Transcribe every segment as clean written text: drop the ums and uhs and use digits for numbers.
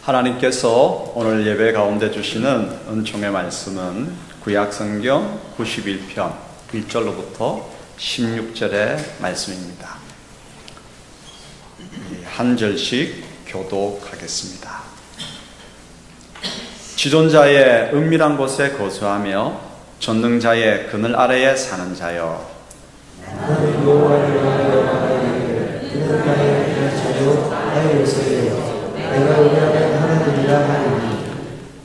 하나님께서 오늘 예배 가운데 주시는 은총의 말씀은 구약성경 91편 1절로부터 16절의 말씀입니다. 한 절씩 교독하겠습니다. 지존자의 은밀한 곳에 거주하며 전능자의 그늘 아래에 사는 자여, 나는 여호와를 말하기를 그는 나의 피난처요 나의 요새요 내가 의뢰하는 하나님이라 하리니,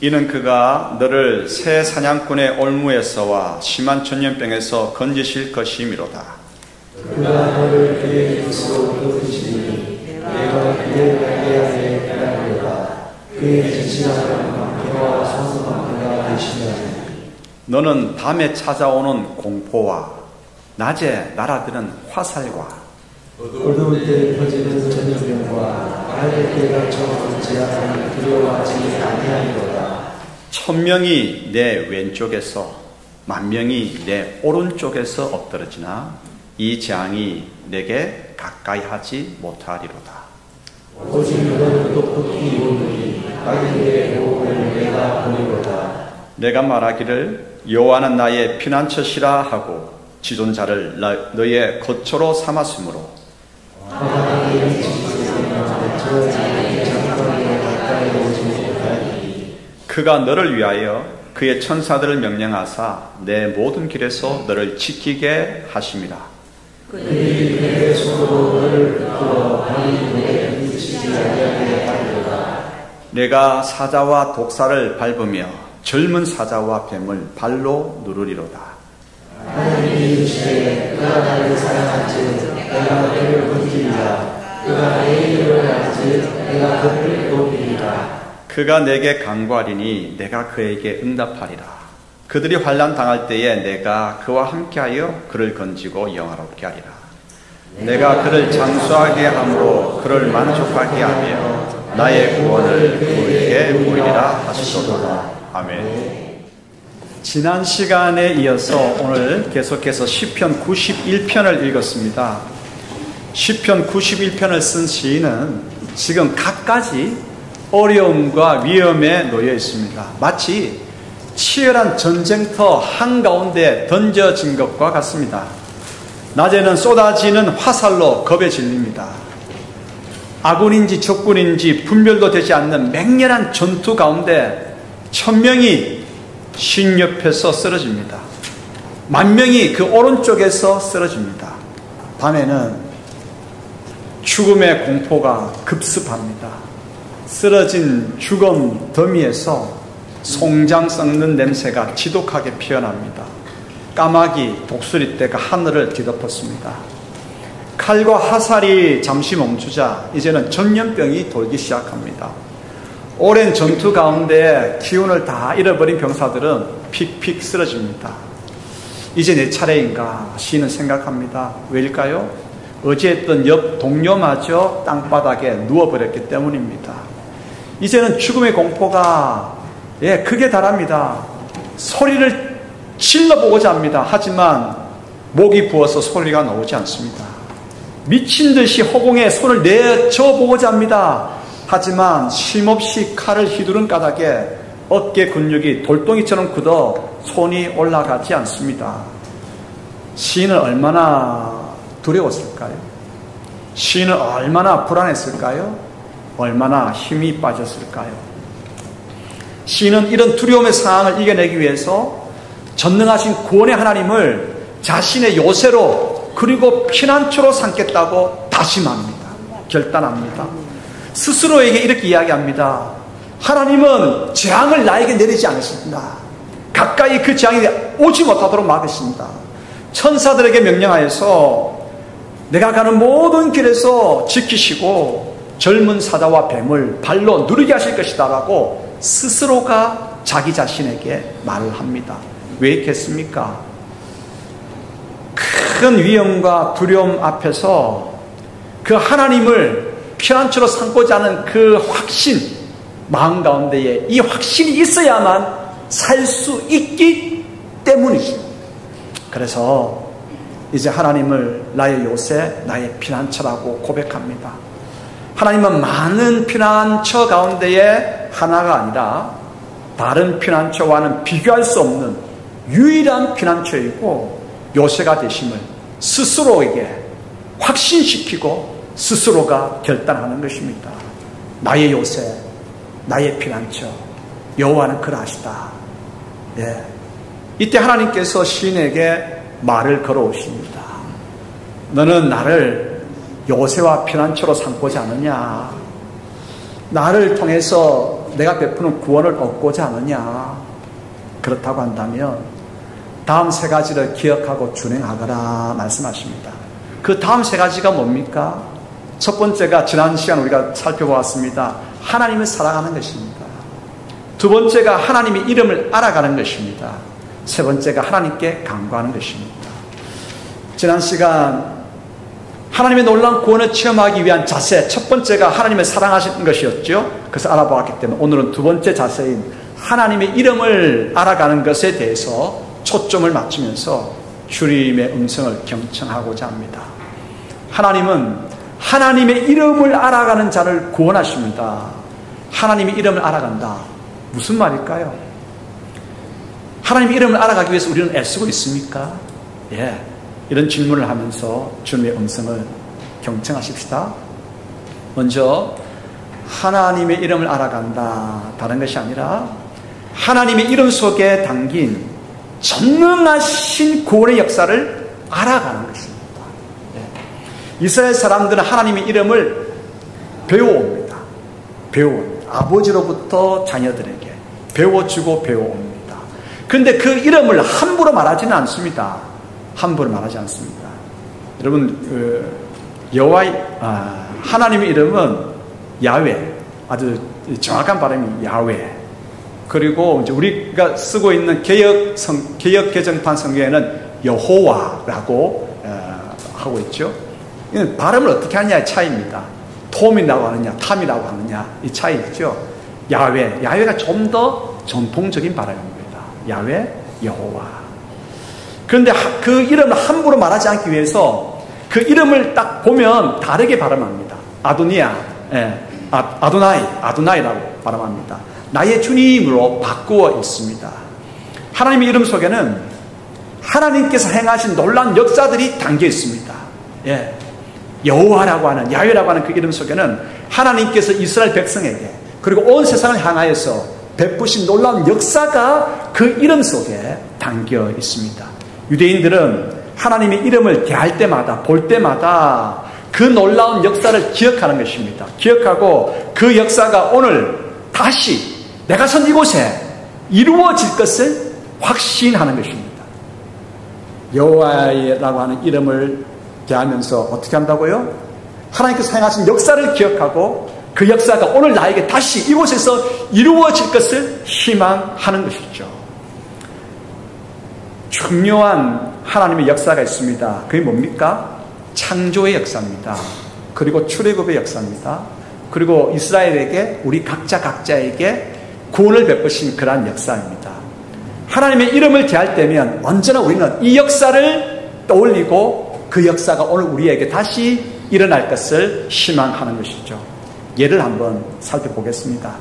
이는 그가 너를 새 사냥꾼의 올무에서와 심한 전염병에서 건지실 것이미로다. 그가 너를 그의 이웃으로 이끌으시니 내가 그의 날개아래 피하리로다. 그의 지체하는 방패와 성소방패가 되시나니, 너는 밤에 찾아오는 공포와 낮에 날아드는 화살과 어두울 때 퍼지는 전염병과 하늘 때가 쳐오는 재앙을 두려워하지 아니하리로다. 1000명이 내 왼쪽에서 10,000명이 내 오른쪽에서 엎드러지나 이 재앙이 내게 가까이 하지 못하리로다. 오직 너는 똑똑히 오르니 악인의 보복을 내가 보리로다. 내가 말하기를 여호와는 나의 피난처시라 하고 지존자를 너의 거처로 삼았으므로 하나님의 지시는 저 자기 장관에 가까이 오지 못하니, 그가 너를 위하여 그의 천사들을 명령하사 내 모든 길에서 너를 지키게 하심이라. 그들이 그의 손으로 너를 붙들어 발이 너에 미치지 아니하게 하리로다. 내가 사자와 독사를 밟으며 젊은 사자와 뱀을 발로 누르리로다. 하나님이 이르시되 그가 나를 사랑한즉 내가 그를 건지리라. 그가 내 이름을 알즉 내가 그를 높이리라. 그가 내게 간구하리니 내가 그에게 응답하리라. 그들이 환난 당할 때에 내가 그와 함께하여 그를 건지고 영화롭게 하리라. 내가 그를 장수하게 함으로 그를 만족하게 하며 나의 구원을 그에게 보이리라 하시도다. 아멘. 지난 시간에 이어서 오늘 계속해서 시편 91편을 읽었습니다. 시편 91편을 쓴 시인은 지금 갖가지 어려움과 위험에 놓여 있습니다. 마치 치열한 전쟁터 한가운데 던져진 것과 같습니다. 낮에는 쏟아지는 화살로 겁에 질립니다. 아군인지 적군인지 분별도 되지 않는 맹렬한 전투 가운데 1000명이 신 옆에서 쓰러집니다. 10,000명이 그 오른쪽에서 쓰러집니다. 밤에는 죽음의 공포가 급습합니다. 쓰러진 죽음 더미에서 송장 썩는 냄새가 지독하게 피어납니다. 까마귀, 독수리떼가 하늘을 뒤덮었습니다. 칼과 화살이 잠시 멈추자 이제는 전염병이 돌기 시작합니다. 오랜 전투 가운데 기운을 다 잃어버린 병사들은 픽픽 쓰러집니다. 이제 내 차례인가 시인은 생각합니다. 왜일까요? 어제 했던 옆 동료마저 땅바닥에 누워버렸기 때문입니다. 이제는 죽음의 공포가 극에 달합니다. 소리를 질러보고자 합니다. 하지만 목이 부어서 소리가 나오지 않습니다. 미친 듯이 허공에 손을 내쳐보고자 합니다. 하지만 쉼없이 칼을 휘두른 까닭에 어깨 근육이 돌덩이처럼 굳어 손이 올라가지 않습니다. 시인은 얼마나 두려웠을까요? 시인은 얼마나 불안했을까요? 얼마나 힘이 빠졌을까요? 시인은 이런 두려움의 상황을 이겨내기 위해서 전능하신 구원의 하나님을 자신의 요새로 그리고 피난처로 삼겠다고 다짐합니다. 결단합니다. 스스로에게 이렇게 이야기합니다. 하나님은 재앙을 나에게 내리지 않으십니다. 가까이 그 재앙이 오지 못하도록 막으십니다. 천사들에게 명령하여서 내가 가는 모든 길에서 지키시고 젊은 사자와 뱀을 발로 누르게 하실 것이다 라고 스스로가 자기 자신에게 말을 합니다. 왜 있겠습니까? 큰 위험과 두려움 앞에서 그 하나님을 피난처로 삼고자 하는 그 확신, 마음 가운데에 이 확신이 있어야만 살 수 있기 때문이죠. 그래서 이제 하나님을 나의 요새, 나의 피난처라고 고백합니다. 하나님은 많은 피난처 가운데에 하나가 아니라 다른 피난처와는 비교할 수 없는 유일한 피난처이고 요새가 되심을 스스로에게 확신시키고 스스로가 결단하는 것입니다. 나의 요새, 나의 피난처, 여호와는 그러하시다. 예. 이때 하나님께서 시인에게 말을 걸어오십니다. 너는 나를 요새와 피난처로 삼고자 하느냐? 나를 통해서 내가 베푸는 구원을 얻고자 하느냐? 그렇다고 한다면 다음 세 가지를 기억하고 준행하거라 말씀하십니다. 그 다음 세 가지가 뭡니까? 첫 번째가 지난 시간 우리가 살펴보았습니다. 하나님을 사랑하는 것입니다. 두 번째가 하나님의 이름을 알아가는 것입니다. 세 번째가 하나님께 간구하는 것입니다. 지난 시간 하나님의 놀라운 구원을 체험하기 위한 자세, 첫 번째가 하나님을 사랑하시는 것이었죠. 그래서 알아보았기 때문에 오늘은 두 번째 자세인 하나님의 이름을 알아가는 것에 대해서 초점을 맞추면서 주님의 음성을 경청하고자 합니다. 하나님은 하나님의 이름을 알아가는 자를 구원하십니다. 하나님의 이름을 알아간다. 무슨 말일까요? 하나님의 이름을 알아가기 위해서 우리는 애쓰고 있습니까? 예. 이런 질문을 하면서 주님의 음성을 경청하십시다. 먼저 하나님의 이름을 알아간다. 다른 것이 아니라 하나님의 이름 속에 담긴 전능하신 구원의 역사를 알아가는 것입니다. 이스라엘 사람들은 하나님의 이름을 배워옵니다. 아버지로부터 자녀들에게 배워주고 배워옵니다. 그런데 그 이름을 함부로 말하지는 않습니다. 함부로 말하지 않습니다. 여러분, 하나님의 이름은 야훼, 아주 정확한 발음이 야훼. 그리고 이제 우리가 쓰고 있는 개역 개정판 성경에는 여호와라고 하고 있죠. 이건 발음을 어떻게 하느냐의 차이입니다. 톰이라고 하느냐, 탐이라고 하느냐 이 차이죠. 야훼가 좀 더 전통적인 발음입니다. 야훼, 여호와. 그런데 그 이름을 함부로 말하지 않기 위해서 그 이름을 딱 보면 다르게 발음합니다. 아도니아, 아도나이라고 발음합니다. 나의 주님으로 바꾸어 있습니다. 하나님의 이름 속에는 하나님께서 행하신 놀라운 역사들이 담겨 있습니다. 예. 여호와라고 하는, 야훼라고 하는 그 이름 속에는 하나님께서 이스라엘 백성에게 그리고 온 세상을 향하여서 베푸신 놀라운 역사가 그 이름 속에 담겨 있습니다. 유대인들은 하나님의 이름을 대할 때마다, 볼 때마다 그 놀라운 역사를 기억하는 것입니다. 기억하고 그 역사가 오늘 다시 내가 선 이곳에 이루어질 것을 확신하는 것입니다. 여호와라고 하는 이름을 대하면서 어떻게 한다고요? 하나님께서 행하신 역사를 기억하고 그 역사가 오늘 나에게 다시 이곳에서 이루어질 것을 희망하는 것이죠. 중요한 하나님의 역사가 있습니다. 그게 뭡니까? 창조의 역사입니다. 그리고 출애굽의 역사입니다. 그리고 이스라엘에게, 우리 각자에게 구원을 베푸신 그러한 역사입니다. 하나님의 이름을 대할 때면 언제나 우리는 이 역사를 떠올리고 그 역사가 오늘 우리에게 다시 일어날 것을 희망하는 것이죠. 예를 한번 살펴보겠습니다.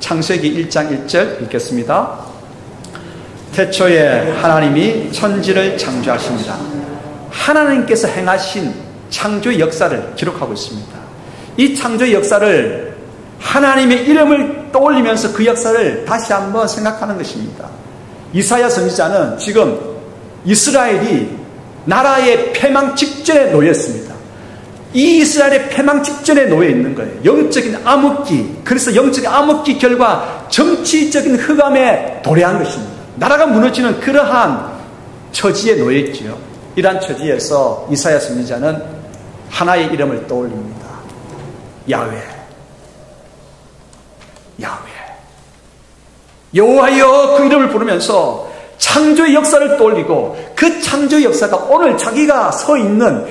창세기 1장 1절 읽겠습니다. 태초에 하나님이 천지를 창조하십니다. 하나님께서 행하신 창조의 역사를 기록하고 있습니다. 이 창조의 역사를 하나님의 이름을 떠올리면서 그 역사를 다시 한번 생각하는 것입니다. 이사야 선지자는 지금 이스라엘이 나라의 패망 직전에 놓였습니다. 이 이스라엘의 패망 직전에 놓여 있는 거예요. 영적인 암흑기, 그래서 영적인 암흑기 결과 정치적인 흑암에 도래한 것입니다. 나라가 무너지는 그러한 처지에 놓여 있지요. 이러한 처지에서 이사야 선지자는 하나의 이름을 떠올립니다. 야훼. 여호와여, 그 이름을 부르면서 창조의 역사를 떠올리고 그 창조의 역사가 오늘 자기가 서 있는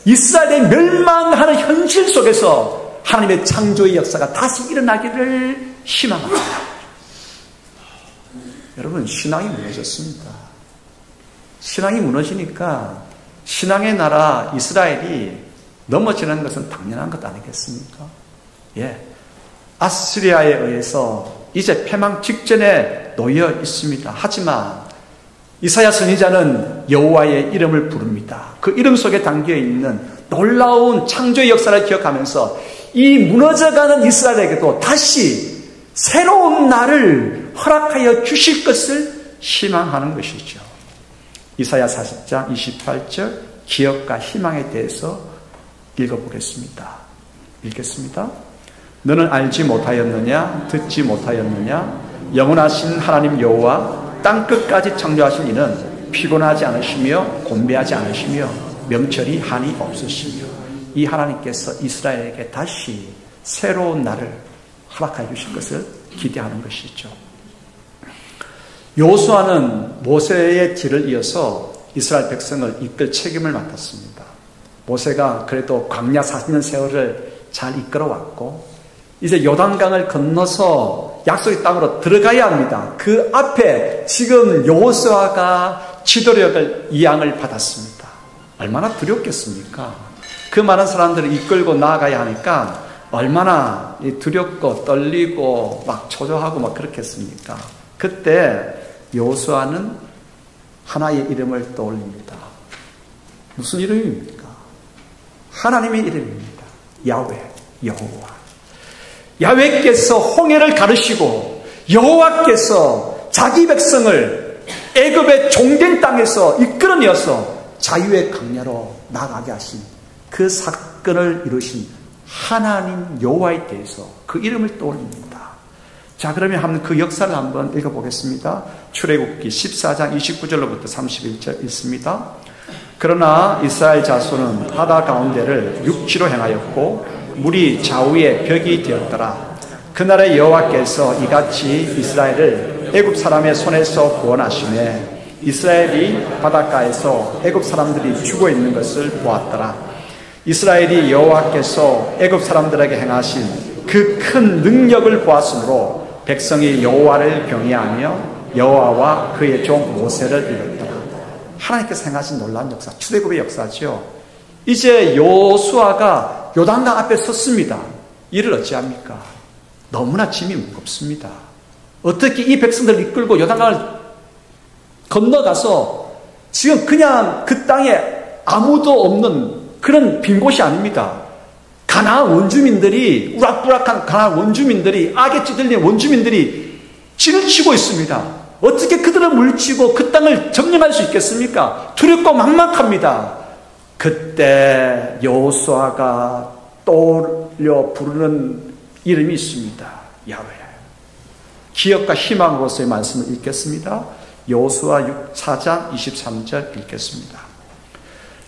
이스라엘의 멸망하는 현실 속에서 하나님의 창조의 역사가 다시 일어나기를 희망합니다. 여러분, 신앙이 무너졌습니다. 신앙이 무너지니까 신앙의 나라 이스라엘이 넘어지는 것은 당연한 것 아니겠습니까? 아시리아에 의해서 이제 패망 직전에 놓여 있습니다. 하지만 이사야 선지자는 여호와의 이름을 부릅니다. 그 이름 속에 담겨 있는 놀라운 창조의 역사를 기억하면서 이 무너져가는 이스라엘에게도 다시 새로운 날을 허락하여 주실 것을 희망하는 것이죠. 이사야 40장 28절 기억과 희망에 대해서 읽어보겠습니다. 읽겠습니다. 너는 알지 못하였느냐? 듣지 못하였느냐? 영원하신 하나님 여호와 땅끝까지 창조하신 이는 피곤하지 않으시며 곤배하지 않으시며 명철이 한이 없으시며 이 하나님께서 이스라엘에게 다시 새로운 날을 허락해 주실 것을 기대하는 것이죠. 여호수아는 모세의 뒤를 이어서 이스라엘 백성을 이끌 책임을 맡았습니다. 모세가 그래도 광야 40년 세월을 잘 이끌어왔고 이제 요단강을 건너서 약속의 땅으로 들어가야 합니다. 그 앞에 지금 여호수아가 지도력을 이양을 받았습니다. 얼마나 두렵겠습니까? 그 많은 사람들을 이끌고 나아가야 하니까 얼마나 두렵고 떨리고 막 초조하고 막 그렇겠습니까? 그때 여호수아는 하나의 이름을 떠올립니다. 무슨 이름입니까? 하나님의 이름입니다. 야훼, 여호와. 야훼께서 홍해를 가르시고 여호와께서 자기 백성을 애굽의 종된 땅에서 이끌어내어서 자유의 광야로 나가게 하신 그 사건을 이루신 하나님 여호와에 대해서 그 이름을 떠올립니다. 자, 그러면 한번 그 역사를 한번 읽어보겠습니다. 출애굽기 14장 29절로부터 31절 읽습니다. 그러나 이스라엘 자손은 바다 가운데를 육지로 행하였고 물이 좌우에 벽이 되었더라. 그날에 여호와께서 이같이 이스라엘을 애굽 사람의 손에서 구원하시매 이스라엘이 바닷가에서 애굽 사람들이 죽어 있는 것을 보았더라. 이스라엘이 여호와께서 애굽 사람들에게 행하신 그 큰 능력을 보았으므로 백성이 여호와를 경외하며 여호와와 그의 종 모세를 믿었더라. 하나님께서 행하신 놀라운 역사, 출애굽의 역사죠. 이제 여호수아가 요단강 앞에 섰습니다. 이를 어찌합니까? 너무나 짐이 무겁습니다. 어떻게 이 백성들을 이끌고 요단강을 건너가서 지금 그냥 그 땅에 아무도 없는 그런 빈 곳이 아닙니다. 가나안 원주민들이, 우락부락한 가나안 원주민들이, 악에 찌들린 원주민들이 진을 치고 있습니다. 어떻게 그들을 물치고 그 땅을 점령할 수 있겠습니까? 두렵고 막막합니다. 그때 여호수아가 떠올려 부르는 이름이 있습니다. 야훼. 기억과 희망으로서의 말씀을 읽겠습니다. 여호수아 4장 23절 읽겠습니다.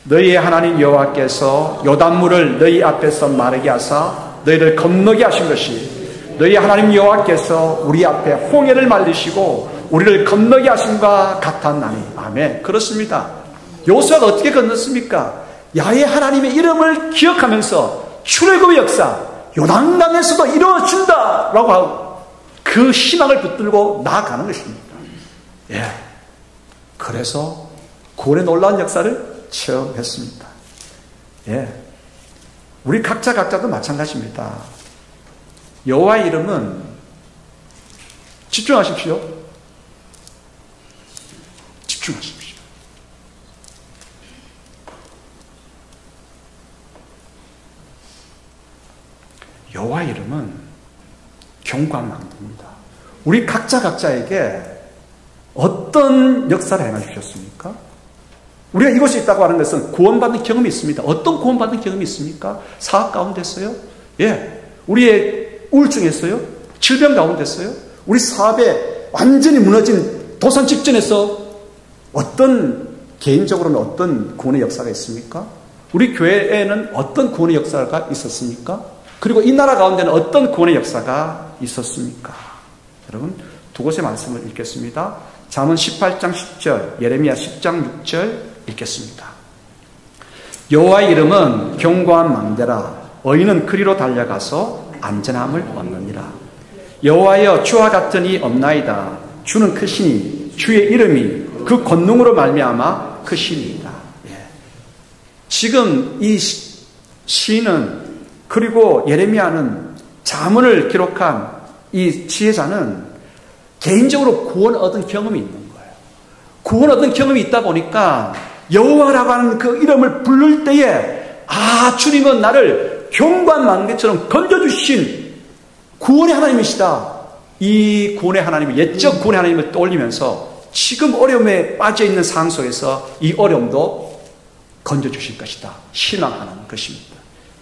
너희의 하나님 여호와께서 요단물을 너희 앞에서 마르게 하사 너희를 건너게 하신 것이 너희 하나님 여호와께서 우리 앞에 홍해를 말리시고 우리를 건너게 하심과 같았나니. 아멘. 그렇습니다. 여호수아가 어떻게 건넜습니까? 야훼 하나님의 이름을 기억하면서 출애굽의 역사, 요단강에서도 이루어진다라고 하고 그 희망을 붙들고 나아가는 것입니다. 예. 그래서 구원의 놀라운 역사를 체험했습니다. 예. 우리 각자도 마찬가지입니다. 여호와의 이름은 집중하십시오. 집중하십시오. 여호와의 이름은 경광망대입니다. 우리 각자에게 어떤 역사를 행하셨습니까? 우리가 이곳에 있다고 하는 것은 구원받는 경험이 있습니다. 어떤 구원받는 경험이 있습니까? 사업 가운데서요? 예. 우리의 우울증에서요? 질병 가운데서요? 우리 사업에 완전히 무너진 도산 직전에서 개인적으로는 어떤 구원의 역사가 있습니까? 우리 교회에는 어떤 구원의 역사가 있었습니까? 그리고 이 나라 가운데는 어떤 구원의 역사가 있었습니까? 여러분, 두 곳의 말씀을 읽겠습니다. 잠언 18장 10절, 예레미야 10장 6절 읽겠습니다. 여호와의 이름은 견고한 망대라. 의인은 그리로 달려가서 안전함을 얻느니라. 여호와여, 주와 같은 이 없나이다. 주는 크시니 주의 이름이 그 권능으로 말미암아 크시니이다. 예. 지금 이 시인은, 그리고 예레미야는 잠언을 기록한 이 지혜자는 개인적으로 구원 얻은 경험이 있는 거예요. 구원 얻은 경험이 있다 보니까 여호와라고 하는 그 이름을 부를 때에 주님은 나를 경관 망대처럼 건져주신 구원의 하나님이시다. 이 구원의 하나님을, 옛적 구원의 하나님을 떠올리면서 지금 어려움에 빠져있는 상황 속에서 이 어려움도 건져주실 것이다. 신앙하는 것입니다.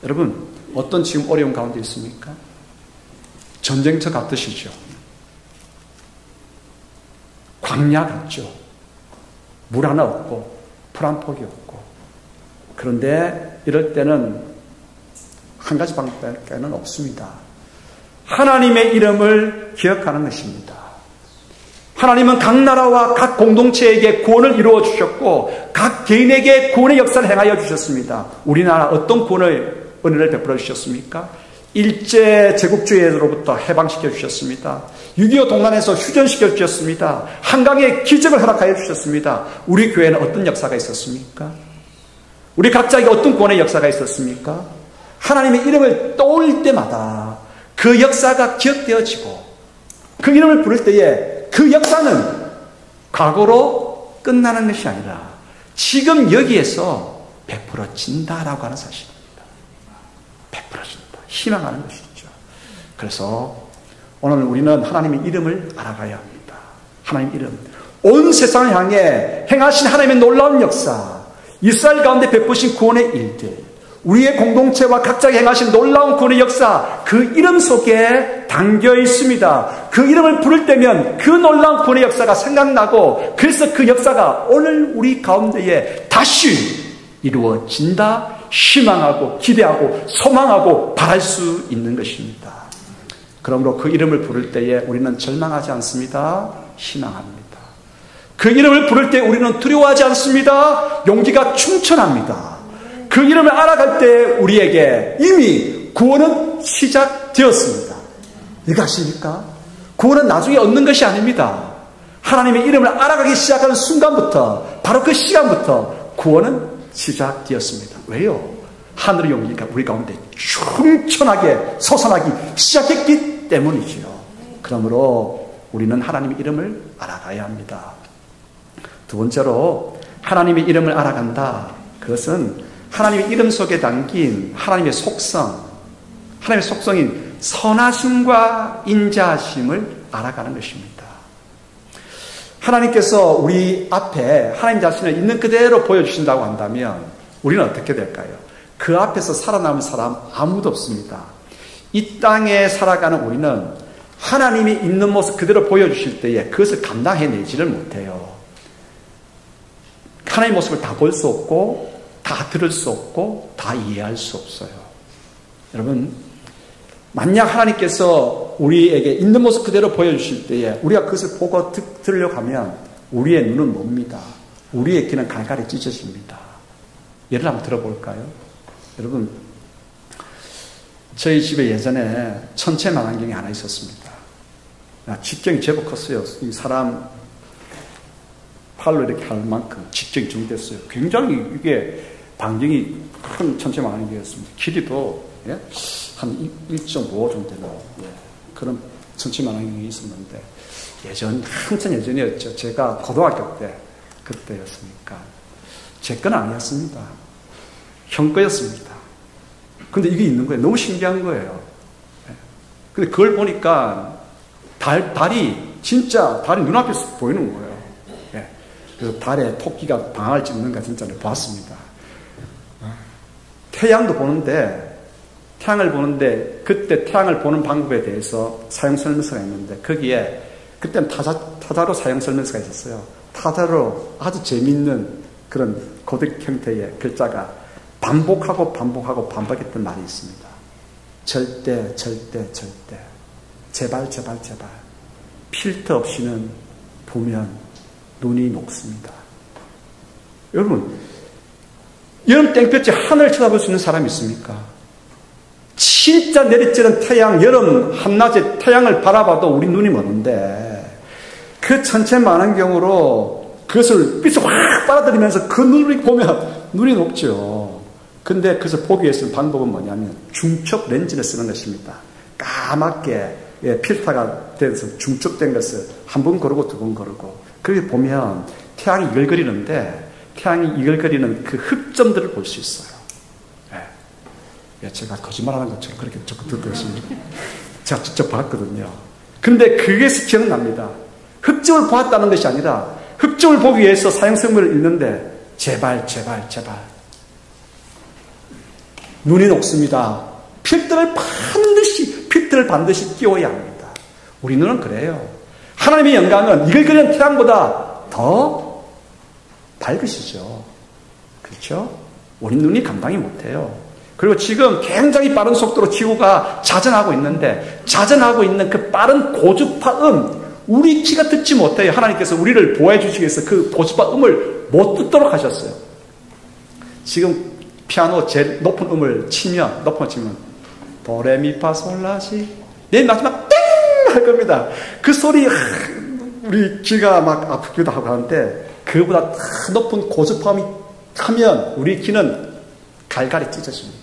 여러분, 어떤 지금 어려움 가운데 있습니까? 전쟁터 같으시죠? 광야 같죠? 물 하나 없고 풀 한 폭이 없고. 그런데 이럴 때는 한 가지 방법밖에는 없습니다. 하나님의 이름을 기억하는 것입니다. 하나님은 각 나라와 각 공동체에게 구원을 이루어 주셨고 각 개인에게 구원의 역사를 행하여 주셨습니다. 우리나라 어떤 구원의 은혜를 베풀어 주셨습니까? 일제 제국주의로부터 해방시켜 주셨습니다. 6.25 동란에서 휴전시켜 주셨습니다. 한강에 기적을 허락하여 주셨습니다. 우리 교회는 어떤 역사가 있었습니까? 우리 각자에게 어떤 구원의 역사가 있었습니까? 하나님의 이름을 떠올릴 때마다 그 역사가 기억되어지고 그 이름을 부를 때에 그 역사는 과거로 끝나는 것이 아니라 지금 여기에서 베풀어진다라고 하는 사실입니다. 베풀어진다. 희망하는 것이죠. 그래서 오늘 우리는 하나님의 이름을 알아가야 합니다. 하나님의 이름. 온 세상을 향해 행하신 하나님의 놀라운 역사, 이스라엘 가운데 베푸신 구원의 일들, 우리의 공동체와 각자가 행하신 놀라운 구원의 역사, 그 이름 속에 담겨 있습니다. 그 이름을 부를 때면 그 놀라운 구원의 역사가 생각나고, 그래서 그 역사가 오늘 우리 가운데에 다시 이루어진다, 희망하고 기대하고 소망하고 바랄 수 있는 것입니다. 그러므로 그 이름을 부를 때에 우리는 절망하지 않습니다. 희망합니다. 그 이름을 부를 때 우리는 두려워하지 않습니다. 용기가 충천합니다. 그 이름을 알아갈 때 우리에게 이미 구원은 시작되었습니다. 이거 아십니까? 구원은 나중에 얻는 것이 아닙니다. 하나님의 이름을 알아가기 시작하는 순간부터, 바로 그 시간부터 구원은 시작되었습니다. 왜요? 하늘의 용기가 우리 가운데 충천하게 솟아나기 시작했기 때문이지요. 그러므로 우리는 하나님의 이름을 알아가야 합니다. 두 번째로 하나님의 이름을 알아간다. 그것은 하나님의 이름 속에 담긴 하나님의 속성, 하나님의 속성인 선하심과 인자하심을 알아가는 것입니다. 하나님께서 우리 앞에 하나님 자신을 있는 그대로 보여주신다고 한다면 우리는 어떻게 될까요? 그 앞에서 살아남은 사람 아무도 없습니다. 이 땅에 살아가는 우리는 하나님이 있는 모습 그대로 보여주실 때에 그것을 감당해내지를 못해요. 하나님의 모습을 다 볼 수 없고 다 들을 수 없고 다 이해할 수 없어요. 여러분, 만약 하나님께서 우리에게 있는 모습 그대로 보여주실 때에 우리가 그것을 보고 들으려고 하면 우리의 눈은 멉니다. 우리의 귀는 갈갈이 찢어집니다. 예를 한번 들어볼까요? 여러분, 저희 집에 예전에 천체 망원경이 하나 있었습니다. 직경이 제법 컸어요. 이 사람 팔로 이렇게 할 만큼 직경이 정됐어요. 굉장히 이게 반경이 큰 천체 망원경이었습니다. 길이도 한 1.5 정도 되는 그런 천체 망원경이 있었는데 한참 예전이었죠. 제가 고등학교 때 그때였으니까 제 건 아니었습니다. 형 거였습니다. 근데 이게 있는 거예요. 너무 신기한 거예요. 근데 그걸 보니까 달이 눈앞에서 보이는 거예요. 그래서 달에 토끼가 방아를 찢는가 진짜 봤습니다. 태양을 보는데 그때 태양을 보는 방법에 대해서 사용 설명서가 있는데 거기에 그때는 타자로 사용 설명서가 있었어요. 타자로 아주 재미있는 그런 고딕 형태의 글자가 반복했던 말이 있습니다. 절대. 제발. 필터 없이는 보면 눈이 녹습니다. 여러분, 여름 땡볕에 하늘을 쳐다볼 수 있는 사람이 있습니까? 진짜 내리쬐는 태양, 여름 한낮에 태양을 바라봐도 우리 눈이 먼데 그 천체 망원경으로 그것을 빛을 확 빨아들이면서 그 눈을 보면 눈이 녹죠. 근데 그것을 보기 위해서는 방법은 뭐냐면 중첩 렌즈를 쓰는 것입니다. 까맣게 필터가 돼서 중첩된 것을 한 번 거르고 두 번 거르고, 거기 보면 태양이 이글거리는데 태양이 이글거리는 그 흑점들을 볼 수 있어요. 제가 거짓말하는 것처럼 그렇게 자꾸 듣고 있습니다. 제가 직접 봤거든요. 근데 그게 기억납니다. 흑점을 보았다는 것이 아니라 흑점을 보기 위해서 사형선고를 읽는데 제발 눈이 녹습니다. 필터를 반드시 끼워야 합니다. 우리 눈은 그래요. 하나님의 영광은 이글거리는 태양보다 더 밝으시죠. 그렇죠? 우리 눈이 감당이 못해요. 그리고 지금 굉장히 빠른 속도로 지구가 자전하고 있는데, 자전하고 있는 그 빠른 고주파음, 우리 귀가 듣지 못해요. 하나님께서 우리를 보호해 주시기 위해서 그 고주파음을 못 듣도록 하셨어요. 지금 피아노 제일 높은 음을 치면 도레미파솔라시, 내일 마지막 땡! 할 겁니다. 그 소리, 우리 귀가 막 아프기도 하고 하는데, 그보다 더 높은 고주파음이 하면 우리 귀는 갈갈이 찢어집니다.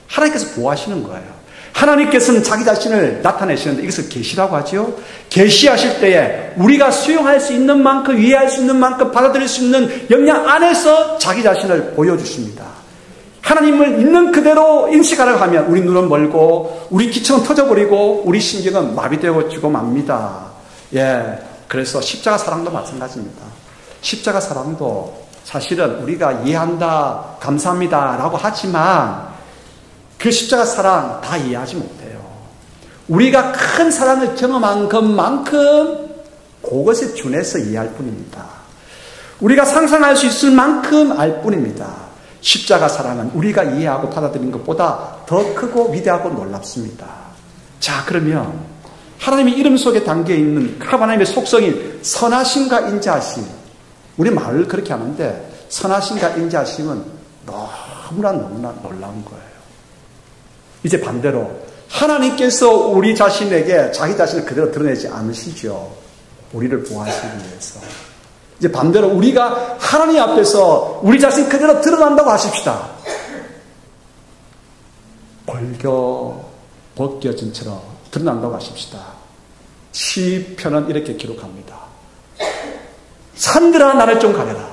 하나님께서 보호하시는 거예요. 하나님께서는 자기 자신을 나타내시는데 이것을 계시라고 하죠. 계시하실 때에 우리가 수용할 수 있는 만큼, 이해할 수 있는 만큼, 받아들일 수 있는 역량 안에서 자기 자신을 보여주십니다. 하나님을 있는 그대로 인식하려고 하면 우리 눈은 멀고 우리 기청은 터져버리고 우리 신경은 마비되고 지고 맙니다. 그래서 십자가 사랑도 마찬가지입니다. 십자가 사랑도 사실은 우리가 이해한다, 감사합니다 라고 하지만 그 십자가 사랑 다 이해하지 못해요. 우리가 큰 사랑을 경험한 것만큼 그것에 준해서 이해할 뿐입니다. 우리가 상상할 수 있을 만큼 알 뿐입니다. 십자가 사랑은 우리가 이해하고 받아들이는 것보다 더 크고 위대하고 놀랍습니다. 자, 그러면 하나님의 이름 속에 담겨있는 하나님의 속성인 선하심과 인자하심, 우리 말을 그렇게 하는데 선하심과 인자하심은 너무나 놀라운 거예요. 이제 반대로 하나님께서 우리 자신에게 자기 자신을 그대로 드러내지 않으시죠. 우리를 보호하시기 위해서. 이제 반대로 우리가 하나님 앞에서 우리 자신 그대로 드러난다고 하십시다. 벗겨진처럼 드러난다고 하십시다. 시편은 이렇게 기록합니다. 산들아 나를 좀 가려라.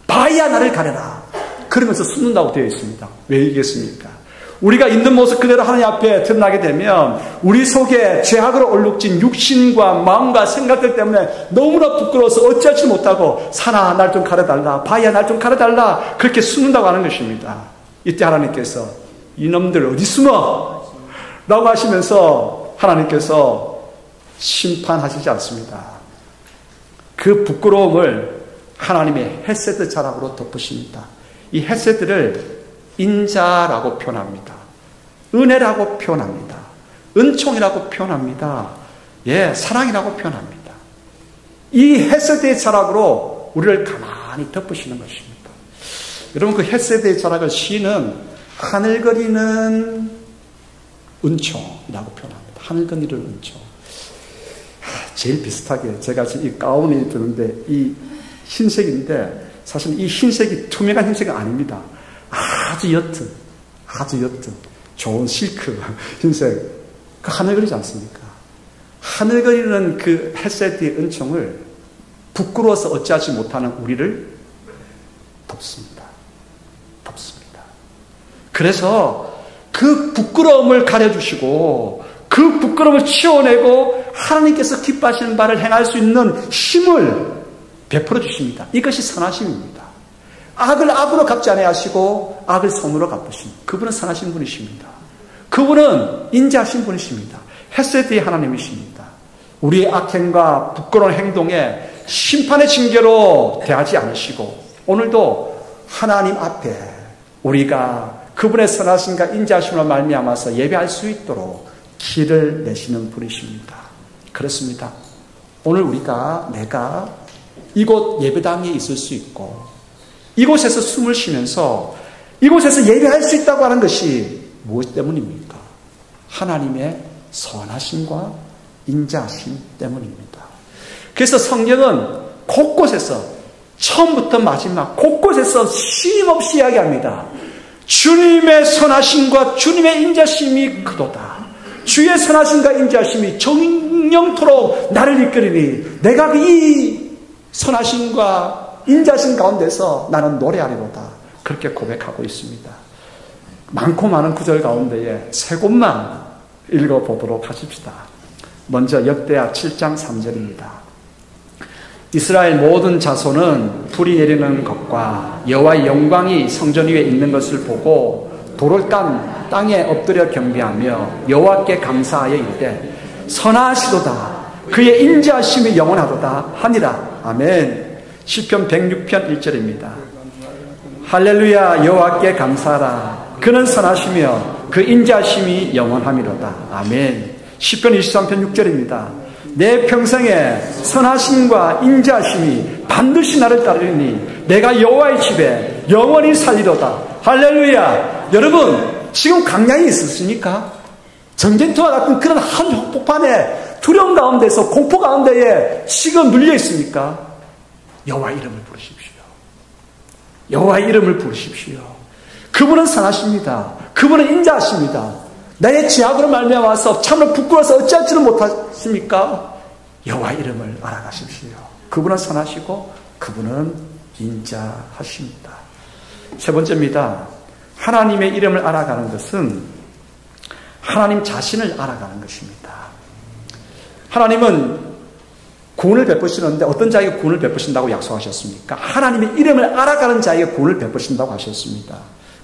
바위야 나를 가려라. 그러면서 숨는다고 되어 있습니다. 왜 이겠습니까? 우리가 있는 모습 그대로 하나님 앞에 드러나게 되면 우리 속에 죄악으로 얼룩진 육신과 마음과 생각들 때문에 너무나 부끄러워서 어찌하지 못하고 산아 날 좀 가려달라, 바위야 날 좀 가려달라, 그렇게 숨는다고 하는 것입니다. 이때 하나님께서 이놈들 어디 숨어? 라고 하시면서 하나님께서 심판하시지 않습니다. 그 부끄러움을 하나님의 헤세드 자락으로 덮으십니다. 이 헤세드를 인자라고 표현합니다. 은혜라고 표현합니다. 은총이라고 표현합니다. 사랑이라고 표현합니다. 이 헤세드의 자락으로 우리를 가만히 덮으시는 것입니다. 여러분, 그 헤세드의 자락을 시인은 하늘거리는 은총이라고 표현합니다. 하늘거리는 은총. 제일 비슷하게 제가 지금 이 가운을 입었는데 이 흰색인데 사실 이 흰색이 투명한 흰색은 아닙니다. 아주 옅은 좋은 실크 흰색, 그 하늘거리지 않습니까? 하늘거리는 그 헤세드의 은총을 부끄러워서 어찌하지 못하는 우리를 덮습니다. 그래서 그 부끄러움을 가려주시고 그 부끄러움을 치워내고 하나님께서 기뻐하시는 바를 행할 수 있는 힘을 베풀어 주십니다. 이것이 선하심입니다. 악을 악으로 갚지 아니하시고 악을 선으로 갚으신 그분은 선하신 분이십니다. 그분은 인자하신 분이십니다. 헤세드의 하나님이십니다. 우리의 악행과 부끄러운 행동에 심판의 징계로 대하지 않으시고 오늘도 하나님 앞에 우리가 그분의 선하심과 인자하심으로 말미암아서 예배할 수 있도록 길을 내시는 분이십니다. 그렇습니다. 오늘 내가 이곳 예배당에 있을 수 있고 이곳에서 숨을 쉬면서 이곳에서 예배할 수 있다고 하는 것이 무엇 때문입니까? 하나님의 선하심과 인자하심 때문입니다. 그래서 성경은 곳곳에서 처음부터 마지막 곳곳에서 쉼없이 이야기합니다. 주님의 선하심과 주님의 인자심이 크도다. 주의 선하심과 인자하심이 정령토록 나를 이끌리니 내가 이 선하심과 인자하심 가운데서 나는 노래하리로다. 그렇게 고백하고 있습니다. 많고 많은 구절 가운데에 세 곳만 읽어보도록 하십시다. 먼저 역대하 7장 3절입니다. 이스라엘 모든 자손은 불이 내리는 것과 여호와의 영광이 성전 위에 있는 것을 보고 돌을 깐 땅에 엎드려 경배하며 여호와께 감사하여 이르되 선하시도다 그의 인자하심이 영원하도다 하니라. 아멘. 시편 106편 1절입니다. 할렐루야 여호와께 감사하라 그는 선하시며 그 인자하심이 영원함이로다. 아멘. 시편 23편 6절입니다. 내 평생에 선하심과 인자하심이 반드시 나를 따르리니 내가 여호와의 집에 영원히 살리로다. 할렐루야. 여러분 지금 강량이 있으십니까? 전쟁터와 같은 그런 한 한복판에 두려움 가운데서 공포 가운데에 지금 눌려 있습니까? 여호와 이름을 부르십시오. 여호와 이름을 부르십시오. 그분은 선하십니다. 그분은 인자하십니다. 나의 죄악으로 말미암아서 참으로 부끄러워서 어찌할지는 못하십니까? 여호와 이름을 알아가십시오. 그분은 선하시고 그분은 인자하십니다. 세 번째입니다. 하나님의 이름을 알아가는 것은 하나님 자신을 알아가는 것입니다. 하나님은 구원을 베푸시는데 어떤 자에게 구원을 베푸신다고 약속하셨습니까? 하나님의 이름을 알아가는 자에게 구원을 베푸신다고 하셨습니다.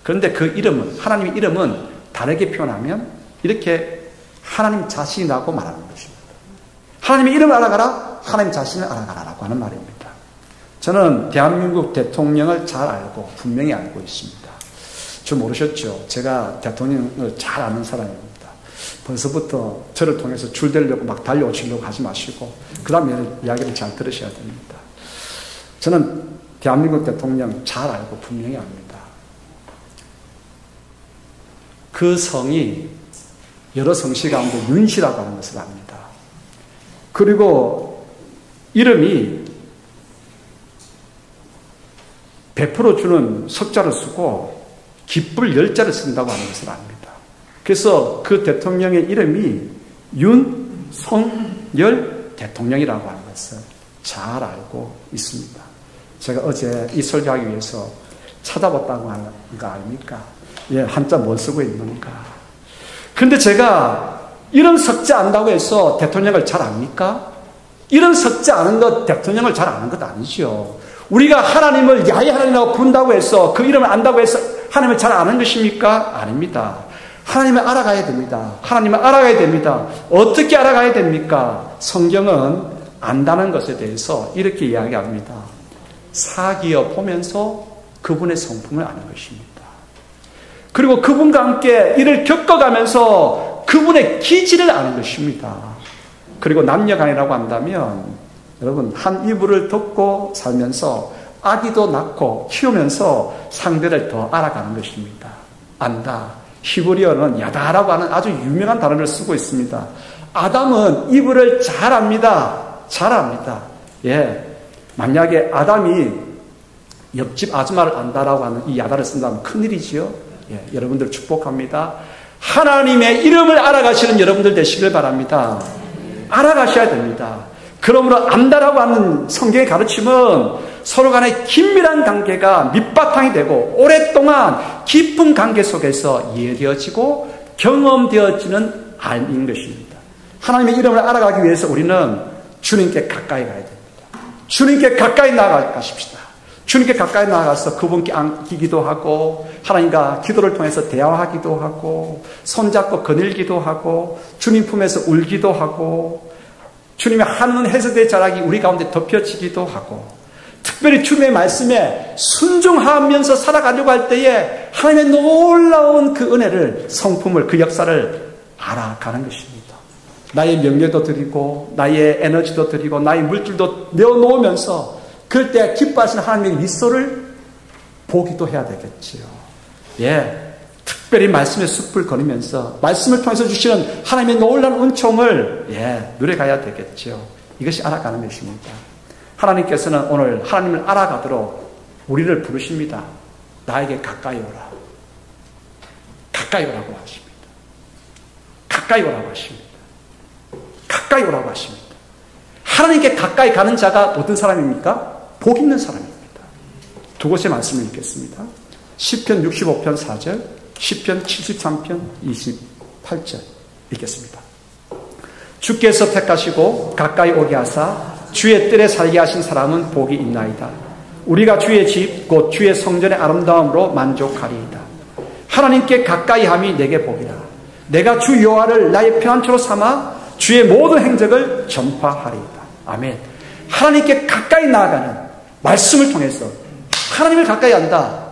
그런데 그 이름은, 하나님의 이름은 다르게 표현하면 이렇게 하나님 자신이라고 말하는 것입니다. 하나님의 이름을 알아가라, 하나님 자신을 알아가라라고 하는 말입니다. 저는 대한민국 대통령을 잘 알고 분명히 알고 있습니다. 저 모르셨죠? 제가 대통령을 잘 아는 사람입니다. 벌써부터 저를 통해서 줄 대려고 막 달려오시려고 하지 마시고 그 다음에 이야기를 잘 들으셔야 됩니다. 저는 대한민국 대통령 잘 알고 분명히 압니다. 그 성이 여러 성씨 가운데 윤씨라고 하는 것을 압니다. 그리고 이름이 100% 주는 석자를 쓰고 깃불 10자를 쓴다고 하는 것을 압니다. 그래서 그 대통령의 이름이 윤석열 대통령이라고 하는 것을 잘 알고 있습니다. 제가 어제 이 설교하기 위해서 찾아봤다고 하는 거 아닙니까? 예, 한자 뭘 쓰고 있는가. 그런데 제가 이런 석자 안다고 해서 대통령을 잘 압니까? 이런 석자 아는 것 대통령을 잘 아는 것 아니죠. 우리가 하나님을 야훼 하나님이라고 부른다고 해서 그 이름을 안다고 해서 하나님을 잘 아는 것입니까? 아닙니다. 하나님을 알아가야 됩니다. 하나님을 알아가야 됩니다. 어떻게 알아가야 됩니까? 성경은 안다는 것에 대해서 이렇게 이야기합니다. 사기어 보면서 그분의 성품을 아는 것입니다. 그리고 그분과 함께 이를 겪어가면서 그분의 기질을 아는 것입니다. 그리고 남녀간이라고 한다면 여러분 한 이불을 덮고 살면서 아기도 낳고 키우면서 상대를 더 알아가는 것입니다. 안다. 히브리어는 야다라고 하는 아주 유명한 단어를 쓰고 있습니다. 아담은 이불을 잘 압니다. 잘 압니다. 예. 만약에 아담이 옆집 아줌마를 안다라고 하는 이 야다를 쓴다면 큰일이지요. 예. 여러분들 축복합니다. 하나님의 이름을 알아가시는 여러분들 되시길 바랍니다. 알아가셔야 됩니다. 그러므로 안다라고 하는 성경의 가르침은 서로 간의 긴밀한 관계가 밑바탕이 되고 오랫동안 깊은 관계 속에서 이해되어지고 경험되어지는 알인 것입니다. 하나님의 이름을 알아가기 위해서 우리는 주님께 가까이 가야 됩니다. 주님께 가까이 나아가십시다. 주님께 가까이 나아가서 그분께 안기기도 하고 하나님과 기도를 통해서 대화하기도 하고 손잡고 거닐기도 하고 주님 품에서 울기도 하고 주님의 하는 해석의 자락이 우리 가운데 덮여지기도 하고 특별히 주님의 말씀에 순종하면서 살아가려고 할 때에 하나님의 놀라운 그 은혜를 성품을 그 역사를 알아가는 것입니다. 나의 명예도 드리고 나의 에너지도 드리고 나의 물질도 내어놓으면서 그럴 때 기뻐하시는 하나님의 미소를 보기도 해야 되겠지요. 예, 특별히 말씀의 숲을 거니면서 말씀을 통해서 주시는 하나님의 놀라운 은총을 누려가야 되겠지요. 이것이 알아가는 것입니다. 하나님께서는 오늘 하나님을 알아가도록 우리를 부르십니다. 나에게 가까이 오라. 가까이 오라고 하십니다. 가까이 오라고 하십니다. 가까이 오라고 하십니다. 하나님께 가까이 가는 자가 어떤 사람입니까? 복 있는 사람입니다. 두 곳의 말씀을 읽겠습니다. 시편 65편 4절, 시편 73편 28절 읽겠습니다. 주께서 택하시고 가까이 오게 하사 주의 뜰에 살게 하신 사람은 복이 있나이다. 우리가 주의 집 곧 주의 성전의 아름다움으로 만족하리이다. 하나님께 가까이 함이 내게 복이다. 내가 주 여호와를 나의 피난처로 삼아 주의 모든 행적을 전파하리이다. 아멘. 하나님께 가까이 나아가는 말씀을 통해서 하나님을 가까이 한다.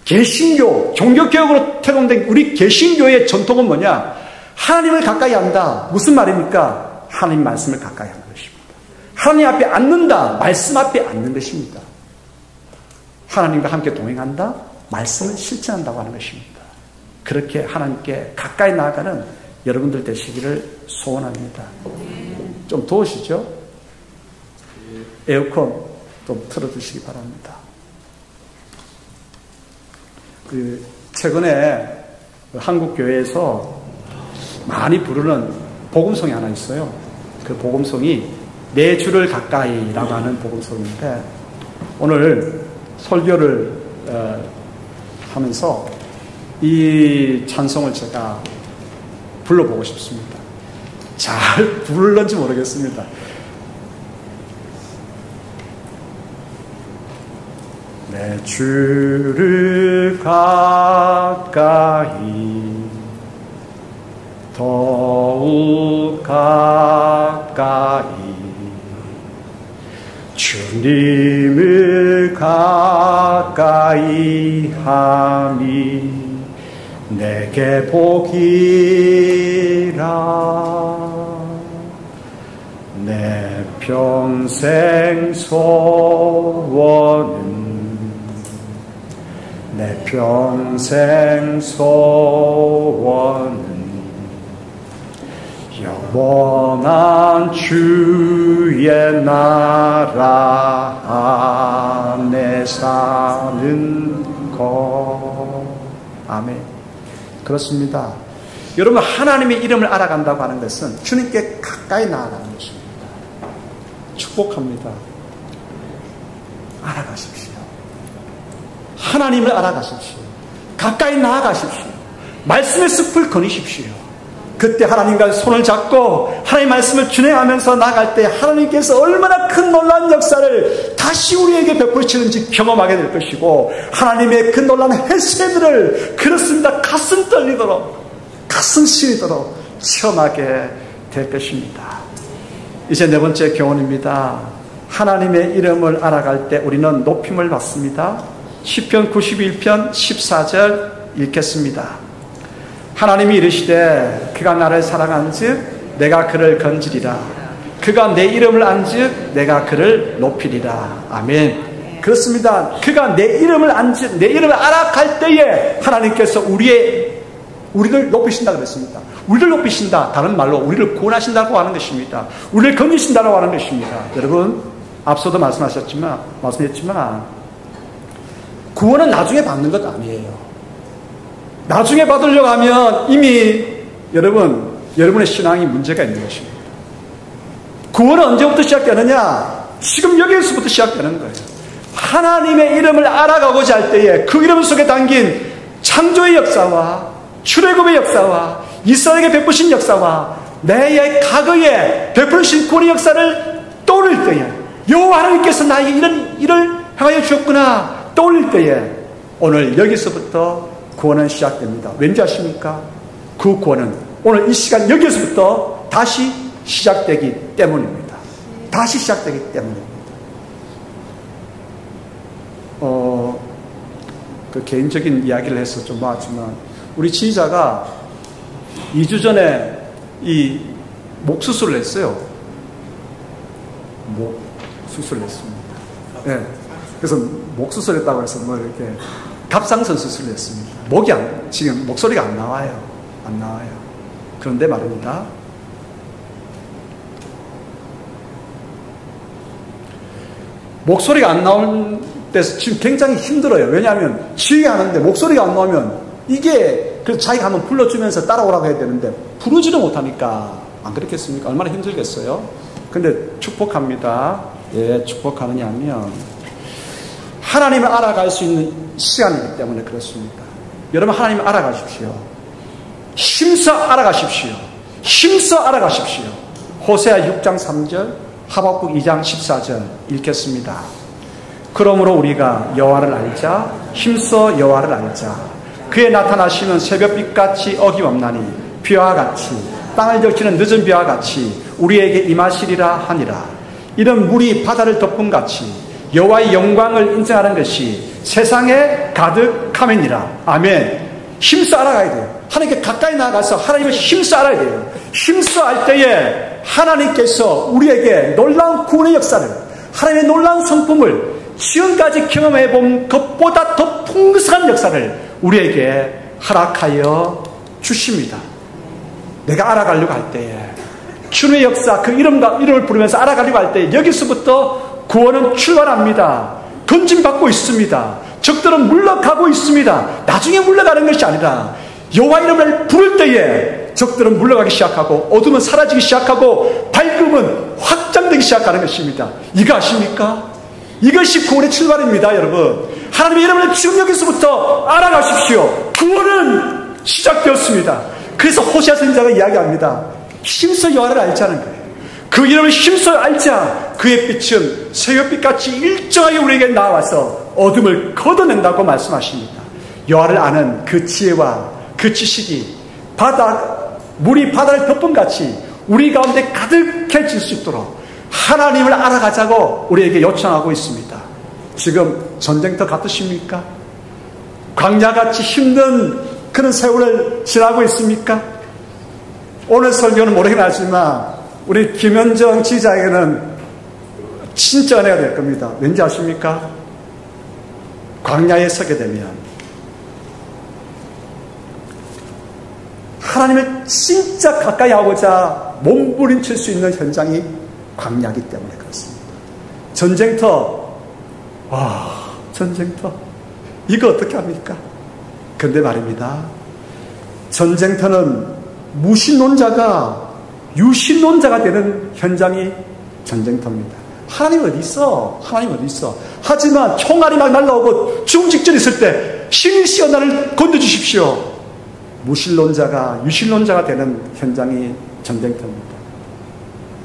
개신교, 종교개혁으로 태동된 우리 개신교의 전통은 뭐냐? 하나님을 가까이 한다. 무슨 말입니까? 하나님 말씀을 가까이 하는 것입니다. 하나님 앞에 앉는다. 말씀 앞에 앉는 것입니다. 하나님과 함께 동행한다. 말씀을 실천한다고 하는 것입니다. 그렇게 하나님께 가까이 나아가는 여러분들 되시기를 소원합니다. 좀 더우시죠? 에어컨 좀 틀어주시기 바랍니다. 최근에 한국 교회에서 많이 부르는 복음송이 하나 있어요. 그 복음송이 내 주를 가까이라고 하는 복음송인데 오늘 설교를 하면서 이 찬송을 제가 불러보고 싶습니다. 잘 부를는지 모르겠습니다. 내 주를 가까이 더욱 가까이 주님을 가까이 함이 내게 복이라. 내 평생 소원은 내 평생 소원은 영원한 주의 나라 안에 사는 것. 아멘. 그렇습니다. 여러분, 하나님의 이름을 알아간다고 하는 것은 주님께 가까이 나아가는 것입니다. 축복합니다. 알아가십시오. 하나님을 알아가십시오. 가까이 나아가십시오. 말씀의 숲을 거니십시오. 그때 하나님과 손을 잡고 하나님의 말씀을 준행하면서 나갈 때 하나님께서 얼마나 큰 놀라운 역사를 다시 우리에게 베푸시는지 경험하게 될 것이고, 하나님의 그 놀라운 헤세드를, 그렇습니다, 가슴 떨리도록, 가슴 시리도록 체험하게 될 것입니다. 이제 네 번째 교훈입니다. 하나님의 이름을 알아갈 때 우리는 높임을 받습니다. 시편 91편 14절 읽겠습니다. 하나님이 이르시되 그가 나를 사랑한즉 내가 그를 건지리라. 그가 내 이름을 안즉 내가 그를 높이리라. 아멘. 그렇습니다. 그가 내 이름을 안즉, 내 이름을 알아갈 때에 하나님께서 우리를 높이신다 그랬습니다. 우리를 높이신다. 다른 말로 우리를 구원하신다고 하는 것입니다. 우리를 건지신다고 하는 것입니다. 여러분, 앞서도 말씀했지만 구원은 나중에 받는 것 아니에요. 나중에 받으려고 하면 이미 여러분의 신앙이 문제가 있는 것입니다. 구원은 언제부터 시작되느냐? 지금 여기에서부터 시작되는 거예요. 하나님의 이름을 알아가고자 할 때에 그 이름 속에 담긴 창조의 역사와 출애굽의 역사와 이스라엘에게 베푸신 역사와 내 과거에 베푸신 구원의 역사를 떠올릴 때에, 여호와 하나님께서 나에게 이런 일을 행하여 주었구나 떠올릴 때에 오늘 여기서부터 구원은 시작됩니다. 왠지 아십니까? 그 구원은 오늘 이 시간 여기서부터 다시 시작되기 때문입니다. 다시 시작되기 때문입니다. 그 개인적인 이야기를 해서 좀 나왔지만, 우리 지휘자가 2주 전에 이 목 수술을 했어요. 목 수술을 했습니다. 네. 그래서 목 수술했다고 해서 뭐 이렇게 갑상선 수술을 했습니다. 지금 목소리가 안 나와요. 그런데 말입니다. 목소리가 안 나올 때 지금 굉장히 힘들어요. 왜냐하면 지휘하는데 목소리가 안 나오면 이게, 그래서 자기가 한번 불러주면서 따라오라고 해야 되는데 부르지도 못하니까 안 그렇겠습니까? 얼마나 힘들겠어요? 근데 축복합니다. 예, 축복하느냐 하면 하나님을 알아갈 수 있는 시간이기 때문에 그렇습니다. 여러분 하나님을 알아가십시오. 힘써 알아가십시오. 힘써 알아가십시오. 호세아 6장 3절, 하박국 2장 14절 읽겠습니다. 그러므로 우리가 여호와를 알자, 힘써 여호와를 알자. 그의 나타나시면 새벽빛같이 어김없나니 비와 같이 땅을 적시는 늦은 비와 같이 우리에게 임하시리라 하니라. 이런 물이 바다를 덮은 같이 여호와의 영광을 인정하는 것이 세상에 가득함이니라. 아멘. 힘써 알아가야 돼요. 하나님께 가까이 나아가서 하나님을 힘써 알아야 돼요. 힘써 알 때에 하나님께서 우리에게 놀라운 구원의 역사를, 하나님의 놀라운 성품을 지금까지 경험해 본 것보다 더 풍성한 역사를 우리에게 허락하여 주십니다. 내가 알아가려고 할 때에 주님의 역사, 그 이름을 부르면서 알아가려고 할 때 여기서부터 구원은 출발합니다. 건짐받고 있습니다. 적들은 물러가고 있습니다. 나중에 물러가는 것이 아니라 여호와 이름을 부를 때에 적들은 물러가기 시작하고 어둠은 사라지기 시작하고 밝음은 확장되기 시작하는 것입니다. 이거 아십니까? 이것이 구원의 출발입니다. 여러분, 하나님의 이름을 지금 여기서부터 알아가십시오. 구원은 시작되었습니다. 그래서 호세아 선지자가 이야기합니다. 힘써 여호와를 알자는 거예요. 그 이름을 힘써 알자. 그의 빛은 새벽빛같이 일정하게 우리에게 나와서 어둠을 걷어낸다고 말씀하십니다. 여호와를 아는 그 지혜와 그 지식이 물이 바다를 덮은 같이 우리 가운데 가득해질 수 있도록 하나님을 알아가자고 우리에게 요청하고 있습니다. 지금 전쟁터 같으십니까? 광야같이 힘든 그런 세월을 지나고 있습니까? 오늘 설교는 모르긴 하지만 우리 김현정 지자에게는 진짜 은혜가 될 겁니다. 왠지 아십니까? 광야에 서게 되면 하나님을 진짜 가까이 하고자 몸부림칠 수 있는 현장이 광야이기 때문에 그렇습니다. 전쟁터, 전쟁터 이거 어떻게 합니까? 근데 말입니다, 전쟁터는 무신론자가 유신론자가 되는 현장이 전쟁터입니다. 하나님 어디 있어? 하나님 어디 있어? 하지만 총알이 막 날라오고 죽음 직전에 있을 때 신이시여 나를 건져주십시오. 무신론자가 유신론자가 되는 현장이 전쟁터입니다.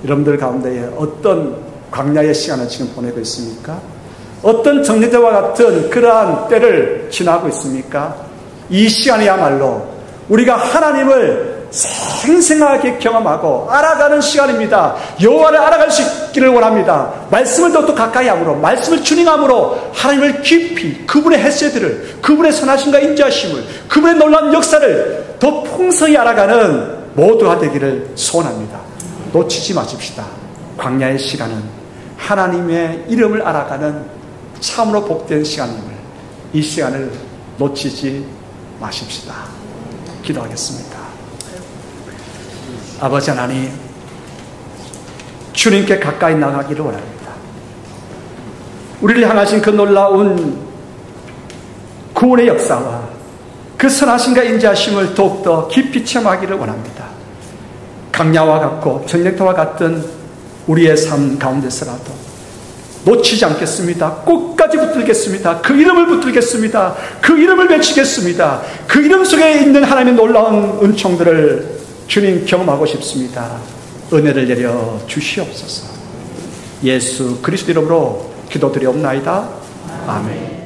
여러분들 가운데에 어떤 광야의 시간을 지금 보내고 있습니까? 어떤 정리대와 같은 그러한 때를 지나고 있습니까? 이 시간이야말로 우리가 하나님을 생생하게 경험하고 알아가는 시간입니다. 여호와를 알아갈 수 있기를 원합니다. 말씀을 더욱더 가까이 함으로, 말씀을 주닝함으로 하나님을 깊이, 그분의 헤세드를, 그분의 선하심과 인자하심을, 그분의 놀라운 역사를 더 풍성히 알아가는 모두가 되기를 소원합니다. 놓치지 마십시다. 광야의 시간은 하나님의 이름을 알아가는 참으로 복된 시간임을, 이 시간을 놓치지 마십시다. 기도하겠습니다. 아버지 하나님, 주님께 가까이 나가기를 원합니다. 우리를 향하신 그 놀라운 구원의 역사와 그 선하심과 인자하심을 더욱더 깊이 체험하기를 원합니다. 강야와 같고 전쟁터와 같은 우리의 삶 가운데서라도 놓치지 않겠습니다. 끝까지 붙들겠습니다. 그 이름을 붙들겠습니다. 그 이름을 외치겠습니다. 그 이름 속에 있는 하나님의 놀라운 은총들을 주님 경험하고 싶습니다. 은혜를 내려 주시옵소서. 예수 그리스도 이름으로 기도드리옵나이다. 아멘.